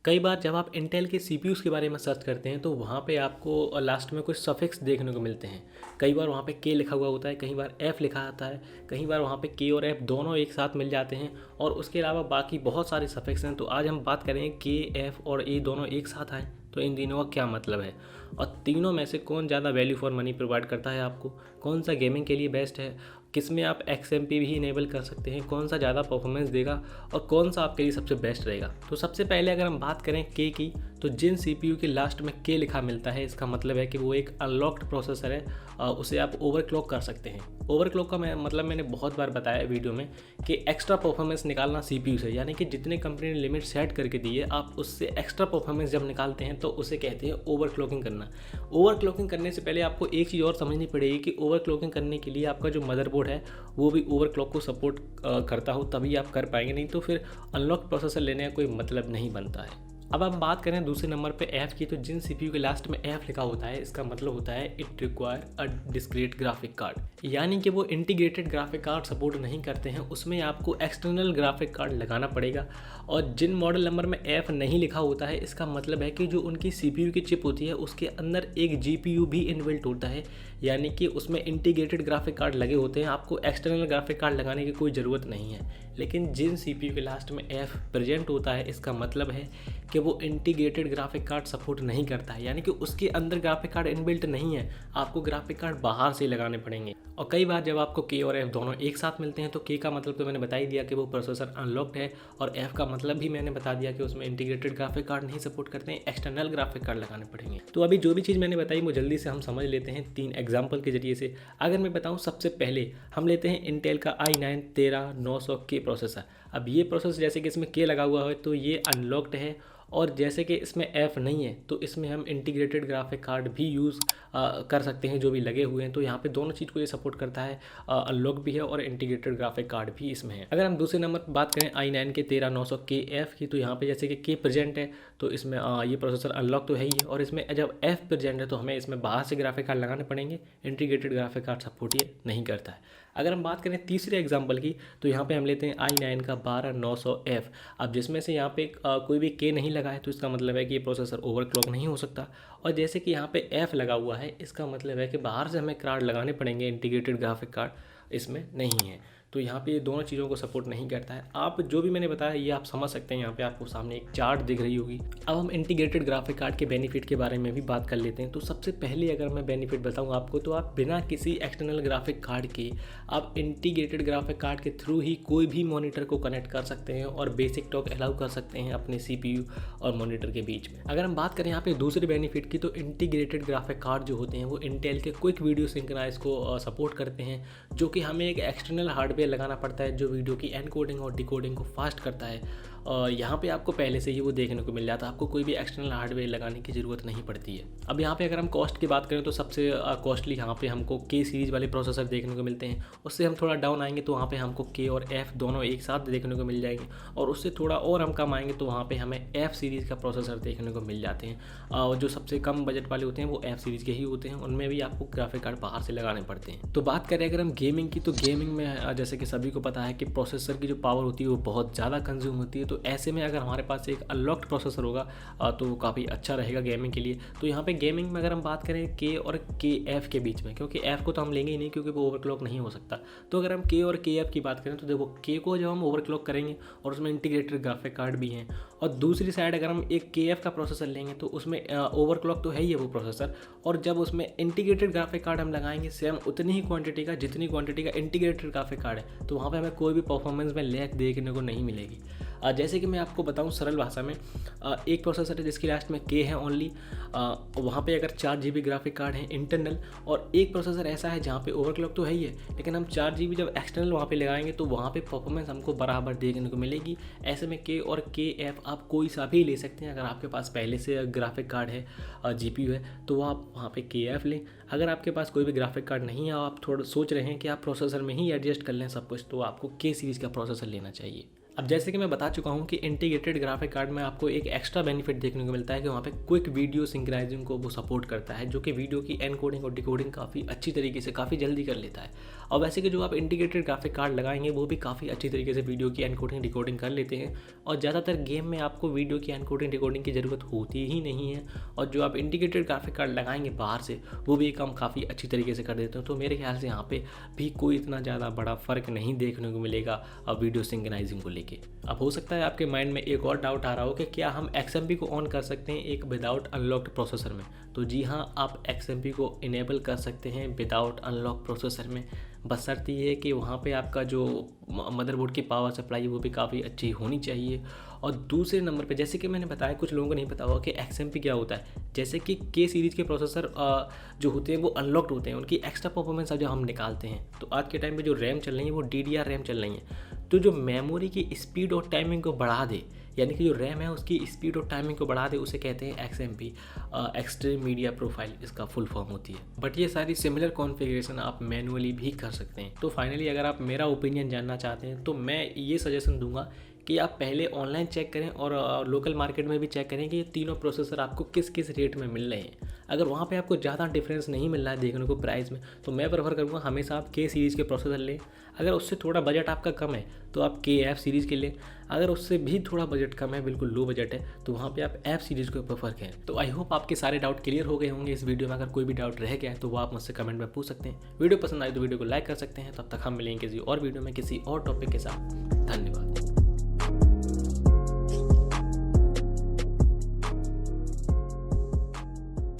कई बार जब आप इंटेल के सीपीयूज़ के बारे में सर्च करते हैं तो वहाँ पे आपको लास्ट में कुछ सफिक्स देखने को मिलते हैं। कई बार वहाँ पे के लिखा हुआ होता है, कई बार एफ लिखा आता है, कई बार वहाँ पे के और एफ दोनों एक साथ मिल जाते हैं और उसके अलावा बाकी बहुत सारे सफिक्स हैं। तो आज हम बात करेंगे के, एफ और ए दोनों एक साथ आए तो इन तीनों का क्या मतलब है और तीनों में से कौन ज़्यादा वैल्यू फॉर मनी प्रोवाइड करता है आपको, कौन सा गेमिंग के लिए बेस्ट है, किस में आप XMP भी इनेबल कर सकते हैं, कौन सा ज़्यादा परफॉर्मेंस देगा और कौन सा आपके लिए सबसे बेस्ट रहेगा। तो सबसे पहले अगर हम बात करें के की, तो जिन CPU के लास्ट में के लिखा मिलता है इसका मतलब है कि वो एक अनलॉक्ड प्रोसेसर है, उसे आप ओवरक्लॉक कर सकते हैं। ओवरक्लॉक का मतलब मैंने बहुत बार बताया वीडियो में कि एक्स्ट्रा परफॉर्मेंस निकालना CPU से, यानी कि जितने कंपनी ने लिमिट सेट करके दी है आप उससे एक्स्ट्रा परफॉर्मेंस जब निकालते हैं तो उसे कहते हैं ओवरक्लॉकिंग करना। ओवरक्लॉकिंग करने से पहले आपको एक चीज़ और समझनी पड़ेगी कि ओवरक्लॉकिंग करने के लिए आपका जो मदरबोर्ड है वो भी ओवरक्लॉक को सपोर्ट करता हो तभी आप कर पाएंगे, नहीं तो फिर अनलॉक प्रोसेसर लेने का कोई मतलब नहीं बनता है। अब हम बात करें दूसरे नंबर पे एफ की, तो जिन CPU के लास्ट में एफ लिखा होता है इसका मतलब होता है it require a discrete graphic card, यानी कि वो इंटीग्रेटेड ग्राफिक कार्ड सपोर्ट नहीं करते हैं, उसमें आपको एक्सटर्नल ग्राफिक कार्ड लगाना पड़ेगा। और जिन मॉडल नंबर में एफ नहीं लिखा होता है इसका मतलब है कि जो उनकी CPU की चिप होती है उसके अंदर एक GPU भी इनबिल्ट होता है, यानी कि उसमें इंटीग्रेटेड ग्राफिक कार्ड लगे होते हैं, आपको एक्सटर्नल ग्राफिक कार्ड लगाने की कोई ज़रूरत नहीं है। लेकिन जिन CPU के लास्ट में एफ प्रेजेंट होता है इसका मतलब है कि वो इंटीग्रेटेड ग्राफिक कार्ड सपोर्ट नहीं करता है, यानी कि उसके अंदर ग्राफिक कार्ड इनबिल्ट नहीं है, आपको ग्राफिक कार्ड बाहर से लगाने पड़ेंगे। और कई बार जब आपको के और एफ दोनों एक साथ मिलते हैं तो के का मतलब तो मैंने बता ही दिया कि वो प्रोसेसर अनलॉक्ड है, और एफ का मतलब भी मैंने बता दिया कि उसमें इंटीग्रेटेड ग्राफिक कार्ड नहीं सपोर्ट करते हैं, एक्सटर्नल ग्राफिक कार्ड लगाने पड़ेंगे। तो अभी जो भी चीज़ मैंने बताई वो जल्दी से हम समझ लेते हैं 3 एग्जाम्पल के जरिए से। अगर मैं बताऊँ, सबसे पहले हम लेते हैं इंटेल का i9-13900K प्रोसेसर। अब ये प्रोसेसर जैसे कि इसमें के लगा हुआ है तो ये अनलॉक्ड है, और जैसे कि इसमें एफ नहीं है तो इसमें हम इंटीग्रेटेड ग्राफिक कार्ड भी यूज़ कर सकते हैं जो भी लगे हुए हैं। तो यहाँ पे दोनों चीज़ को ये सपोर्ट करता है, अनलॉक भी है और इंटीग्रेटेड ग्राफिक कार्ड भी इसमें है। अगर हम दूसरे नंबर पर बात करें i9 के 13900KF की, तो यहाँ पे जैसे कि के प्रेजेंट है तो इसमें ये प्रोसेसर अनलॉक तो है ही है, और इसमें जब एफ प्रेजेंट है तो हमें इसमें बाहर से ग्राफिक कार्ड लगाने पड़ेंगे, इंटीग्रेटेड ग्राफिक कार्ड सपोर्ट ये नहीं करता है। अगर हम बात करें तीसरे एग्जाम्पल की, तो यहाँ पे हम लेते हैं i9 का 12900F। अब जिसमें से यहाँ पे कोई भी के नहीं लगा है तो इसका मतलब है कि ये प्रोसेसर ओवरक्लॉक नहीं हो सकता, और जैसे कि यहाँ पे एफ लगा हुआ है इसका मतलब है कि बाहर से हमें कार्ड लगाने पड़ेंगे, इंटीग्रेटेड ग्राफिक कार्ड इसमें नहीं है। तो यहाँ पे ये दोनों चीज़ों को सपोर्ट नहीं करता है। आप जो भी मैंने बताया ये आप समझ सकते हैं, यहाँ पे आपको सामने एक चार्ट दिख रही होगी। अब हम इंटीग्रेटेड ग्राफिक कार्ड के बेनिफिट के बारे में भी बात कर लेते हैं। तो सबसे पहले अगर मैं बेनिफिट बताऊँ आपको, तो आप बिना किसी एक्सटर्नल ग्राफिक कार्ड के आप इंटीग्रेटेड ग्राफिक कार्ड के थ्रू ही कोई भी मॉनिटर को कनेक्ट कर सकते हैं और बेसिक टॉक अलाउ कर सकते हैं अपने CPU और मॉनिटर के बीच में। अगर हम बात करें यहाँ पे दूसरे बेनिफिट की, तो इंटीग्रेटेड ग्राफिक कार्ड जो होते हैं वो इंटेल के क्विक वीडियो सिंक्रोनाइज को सपोर्ट करते हैं, जो कि हमें एक एक्सटर्नल हार्डवेयर लगाना पड़ता है जो वीडियो की एनकोडिंग और डिकोडिंग को फास्ट करता है। और यहाँ पे आपको पहले से ही वो देखने को मिल जाता है, आपको कोई भी एक्सटर्नल हार्डवेयर लगाने की ज़रूरत नहीं पड़ती है। अब यहाँ पे अगर हम कॉस्ट की बात करें तो सबसे कॉस्टली यहाँ पे हमको के सीरीज़ वाले प्रोसेसर देखने को मिलते हैं। उससे हम थोड़ा डाउन आएंगे तो वहाँ पे हमको के और एफ दोनों एक साथ देखने को मिल जाएंगे, और उससे थोड़ा और हम कम आएंगे तो वहाँ पे हमें एफ सीरीज़ का प्रोसेसर देखने को मिल जाते हैं। जो सबसे कम बजट वाले होते हैं वो एफ सीरीज़ के ही होते हैं, उनमें भी आपको ग्राफिक कार्ड बाहर से लगाने पड़ते हैं। तो बात करें अगर हम गेमिंग की, तो गेमिंग में जैसे कि सभी को पता है कि प्रोसेसर की जो पावर होती है वो बहुत ज़्यादा कंज्यूम होती है। तो ऐसे में अगर हमारे पास एक अनलॉक्ड प्रोसेसर होगा तो वो काफ़ी अच्छा रहेगा गेमिंग के लिए। तो यहाँ पे गेमिंग में अगर हम बात करें के और के एफ के बीच में, क्योंकि एफ को तो हम लेंगे ही नहीं क्योंकि वो ओवरक्लॉक नहीं हो सकता, तो अगर हम के और के एफ की बात करें तो देखो के को जब हम ओवरक्लॉक करेंगे और उसमें इंटीग्रेटेड ग्राफिक कार्ड भी हैं, और दूसरी साइड अगर हम एक के एफ का प्रोसेसर लेंगे तो उसमें ओवरक्लॉक तो है ही है वो प्रोसेसर, और जब उसमें इंटीग्रेटेड ग्राफिक कार्ड हम लगाएंगे सेम उतनी ही क्वांटिटी का जितनी क्वांटिटी का इंटीग्रेटेड ग्राफिक कार्ड है, तो वहाँ पे हमें कोई भी परफॉर्मेंस में लैग देखने को नहीं मिलेगी। जैसे कि मैं आपको बताऊं सरल भाषा में, एक प्रोसेसर है जिसकी लास्ट में के है ओनली, वहाँ पे अगर 4 GB ग्राफिक कार्ड है इंटरनल, और एक प्रोसेसर ऐसा है जहाँ पे ओवरक्लॉक तो है ही है लेकिन हम 4 GB जब एक्सटर्नल वहाँ पे लगाएंगे तो वहाँ पे परफॉर्मेंस हमको बराबर देखने को मिलेगी। ऐसे में के और के एफ आप कोई सा भी ले सकते हैं। अगर आपके पास पहले से ग्राफिक कार्ड है, GPU है, तो आप वहाँ पे के एफ लें। अगर आपके पास कोई भी ग्राफिक कार्ड नहीं है, आप थोड़ा सोच रहे हैं कि आप प्रोसेसर में ही एडजस्ट कर लें सब कुछ, तो आपको के सीरीज़ का प्रोसेसर लेना चाहिए। अब जैसे कि मैं बता चुका हूँ कि इंटीग्रेटेड ग्राफिक कार्ड में आपको एक एक्स्ट्रा बेनिफिट देखने को मिलता है कि वहाँ पे क्विक वीडियो सिंक्राइजिंग को वो सपोर्ट करता है, जो कि वीडियो की एनकोडिंग और डिकोडिंग काफ़ी अच्छी तरीके से काफ़ी जल्दी कर लेता है। और वैसे कि जो आप इंटीग्रेटेड ग्राफिक कार्ड लगाएंगे वो भी काफ़ी अच्छी तरीके से वीडियो की एनकोडिंग डिकोडिंग कर लेते हैं, और ज़्यादातर गेम में आपको वीडियो की एनकोडिंग डिकोडिंग की ज़रूरत होती ही नहीं है। और जो आप इंटीग्रेटेड ग्राफिक कार्ड लगाएंगे बाहर से, वो भी काम काफ़ी अच्छी तरीके से कर देते हैं। तो मेरे ख्याल से यहाँ पे भी कोई इतना ज़्यादा बड़ा फ़र्क नहीं देखने को मिलेगा वीडियो सिंक्रोनाइजिंग को लेके। अब हो सकता है आपके माइंड में एक और डाउट आ रहा हो कि क्या हम XMP को ऑन कर सकते हैं एक विदाउट अनलॉक्ड प्रोसेसर में। तो जी हाँ, आप XMP को इनेबल कर सकते हैं विदाउट अनलॉक प्रोसेसर में, बशर्ते ये है कि वहाँ पे आपका जो मदरबोर्ड की पावर सप्लाई है वो भी काफ़ी अच्छी होनी चाहिए। और दूसरे नंबर पे, जैसे कि मैंने बताया, कुछ लोगों को नहीं पता होगा कि XMP क्या होता है। जैसे कि K सीरीज़ के प्रोसेसर जो होते हैं वो अनलॉक्ड होते हैं, उनकी एक्स्ट्रा परफॉर्मेंस जो हम निकालते हैं। तो आज के टाइम पे जो रैम चल रही है वो DDR रैम चल रही है, तो जो मेमोरी की स्पीड और टाइमिंग को बढ़ा दे, यानी कि जो रैम है उसकी स्पीड और टाइमिंग को बढ़ा दे, उसे कहते हैं XMP, एक्सट्रीम मीडिया प्रोफाइल इसका फुल फॉर्म होती है। बट ये सारी सिमिलर कॉन्फ़िगरेशन आप मैनुअली भी कर सकते हैं। तो फाइनली अगर आप मेरा ओपिनियन जानना चाहते हैं तो मैं ये सजेशन दूंगा कि आप पहले ऑनलाइन चेक करें और लोकल मार्केट में भी चेक करें कि ये तीनों प्रोसेसर आपको किस किस रेट में मिल रहे हैं। अगर वहाँ पे आपको ज़्यादा डिफरेंस नहीं मिल रहा है देखने को प्राइस में, तो मैं प्रेफर करूँगा हमेशा आप K सीरीज़ के प्रोसेसर लें। अगर उससे थोड़ा बजट आपका कम है तो आप KF सीरीज़ के लें। अगर उससे भी थोड़ा बजट कम है, बिल्कुल लो बजट है, तो वहाँ पे आप F सीरीज़ को प्रेफर करें। तो आई होप आपके सारे डाउट क्लियर हो गए होंगे इस वीडियो में। अगर कोई भी डाउट रह गया है तो वो आप मुझसे कमेंट में पूछ सकते हैं। वीडियो पसंद आए तो वीडियो को लाइक कर सकते हैं। तब तक हम मिलेंगे किसी और वीडियो में किसी और टॉपिक के साथ। धन्यवाद।